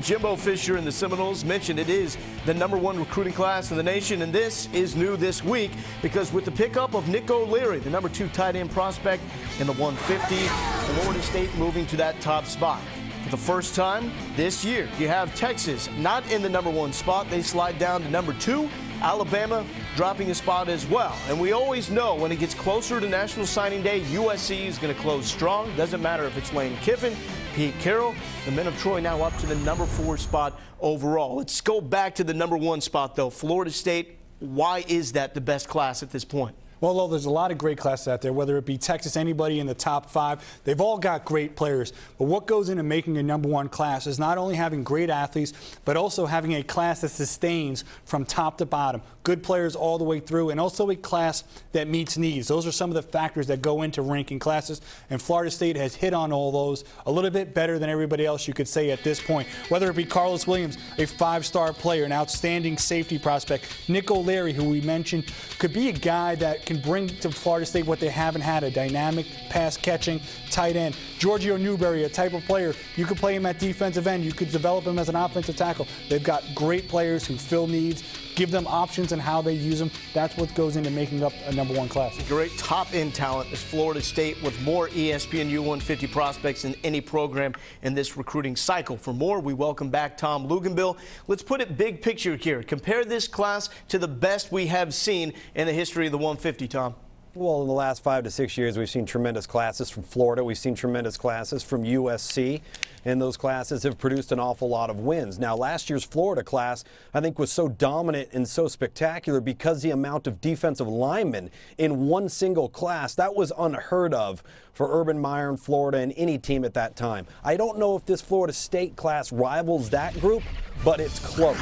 Jimbo Fisher and the Seminoles mentioned it is the #1 recruiting class in the nation, and this is new this week because with the pickup of Nick O'Leary, the #2 tight end prospect in the 150, Florida State moving to that top spot. For the first time this year, you have Texas not in the #1 spot. They slide down to #2. Alabama dropping a spot as well. And we always know when it gets closer to National Signing Day, USC is going to close strong. Doesn't matter if it's Lane Kiffin, Pete Carroll. The men of Troy now up to the #4 spot overall. Let's go back to the #1 spot, though. Florida State, why is that the best class at this point? Well, there's a lot of great classes out there, whether it be Texas, anybody in the top 5. They've all got great players. But what goes into making a #1 class is not only having great athletes, but also having a class that sustains from top to bottom. Good players all the way through, and also a class that meets needs. Those are some of the factors that go into ranking classes, and Florida State has hit on all those a little bit better than everybody else, you could say, at this point. Whether it be Carlos Williams, a 5-star player, an outstanding safety prospect. Nick O'Leary, who we mentioned, could be a guy that can bring to Florida State what they haven't had, a dynamic pass-catching tight end. Giorgio Newberry, a type of player, you could play him at defensive end. You could develop him as an offensive tackle. They've got great players who fill needs, give them options and how they use them. That's what goes into making up a #1 class. Great top-end talent is Florida State with more ESPNU 150 prospects than any program in this recruiting cycle. For more, we welcome back Tom Luginbill. Let's put it big picture here. Compare this class to the best we have seen in the history of the 150, Tom. Well, in the last 5 to 6 years, we've seen tremendous classes from Florida. We've seen tremendous classes from USC, and those classes have produced an awful lot of wins. Now, last year's Florida class, I think, was so dominant and so spectacular because the amount of defensive linemen in one single class, that was unheard of for Urban Meyer in Florida and any team at that time. I don't know if this Florida State class rivals that group, but it's close.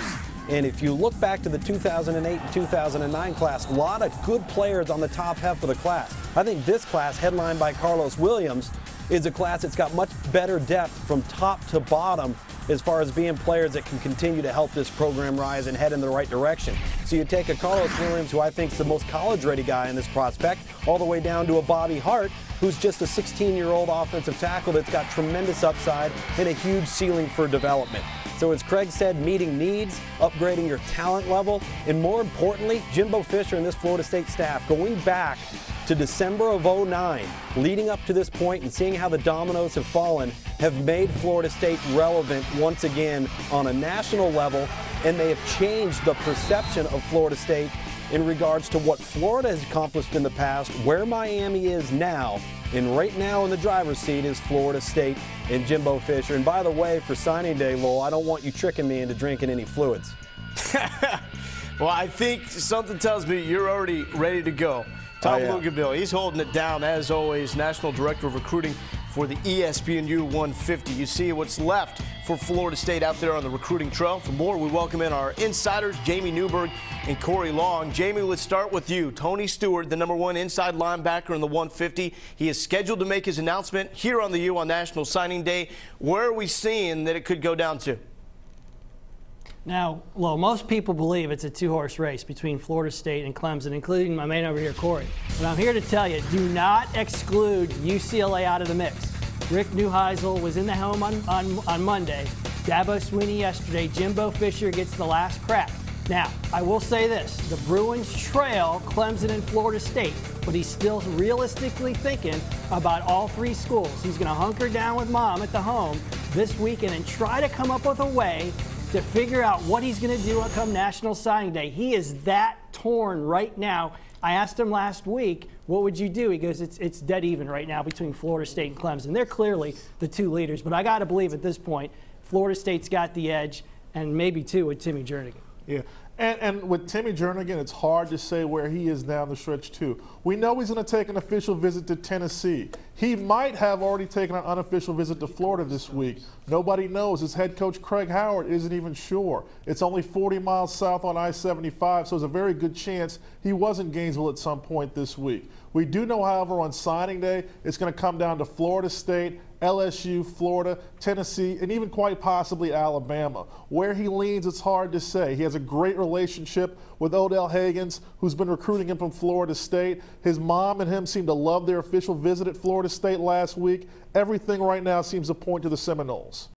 And if you look back to the 2008 and 2009 class, a lot of good players on the top half of the class. I think this class, headlined by Carlos Williams, is a class that's got much better depth from top to bottom as far as being players that can continue to help this program rise and head in the right direction. So you take a Carlos Williams, who I think is the most college-ready guy in this prospect, all the way down to a Bobby Hart, who's just a 16-year-old offensive tackle that's got tremendous upside and a huge ceiling for development. So as Craig said, meeting needs, upgrading your talent level, and more importantly, Jimbo Fisher and this Florida State staff going back to December of '09, leading up to this point and seeing how the dominoes have fallen, have made Florida State relevant once again on a national level, and they have changed the perception of Florida State in regards to what Florida has accomplished in the past, where Miami is now, and right now in the driver's seat is Florida State and Jimbo Fisher. And by the way, for signing day, Lowell, I don't want you tricking me into drinking any fluids. Well, I think something tells me you're already ready to go. Tom Luginbill, he's holding it down as always, National Director of Recruiting for the ESPNU 150. You see what's left for Florida State out there on the recruiting trail. For more, we welcome in our insiders, Jamie Newberg and Corey Long. Jamie, let's start with you. Tony Stewart, the #1 inside linebacker in the 150. He is scheduled to make his announcement here on the U on National Signing Day. Where are we seeing that it could go down to? Now, well, most people believe it's a 2-horse race between Florida State and Clemson, including my man over here, Corey. But I'm here to tell you, do not exclude UCLA out of the mix. Rick Neuheisel was in the helm on Monday. Dabo Swinney yesterday. Jimbo Fisher gets the last crack. Now, I will say this. The Bruins trail Clemson and Florida State, but he's still realistically thinking about all 3 schools. He's going to hunker down with Mom at the home this weekend and try to come up with a way to figure out what he's going to do come National Signing Day. He is that torn right now. I asked him last week, what would you do? He goes, it's dead even right now between Florida State and Clemson. They're clearly the 2 leaders, but I got to believe at this point, Florida State's got the edge, and maybe 2 with Timmy Jernigan. Yeah, and with Timmy Jernigan, it's hard to say where he is down the stretch, too. We know he's going to take an official visit to Tennessee. He might have already taken an unofficial visit to Florida this week. Nobody knows. His head coach, Craig Howard, isn't even sure. It's only 40 miles south on I-75, so there's a very good chance he was in Gainesville at some point this week. We do know, however, on signing day, it's going to come down to Florida State, LSU, Florida, Tennessee, and even quite possibly Alabama. Where he leans, it's hard to say. He has a great relationship with Odell Haggins, who's been recruiting him from Florida State. His mom and him seem to love their official visit at Florida State last week. Everything right now seems to point to the Seminoles.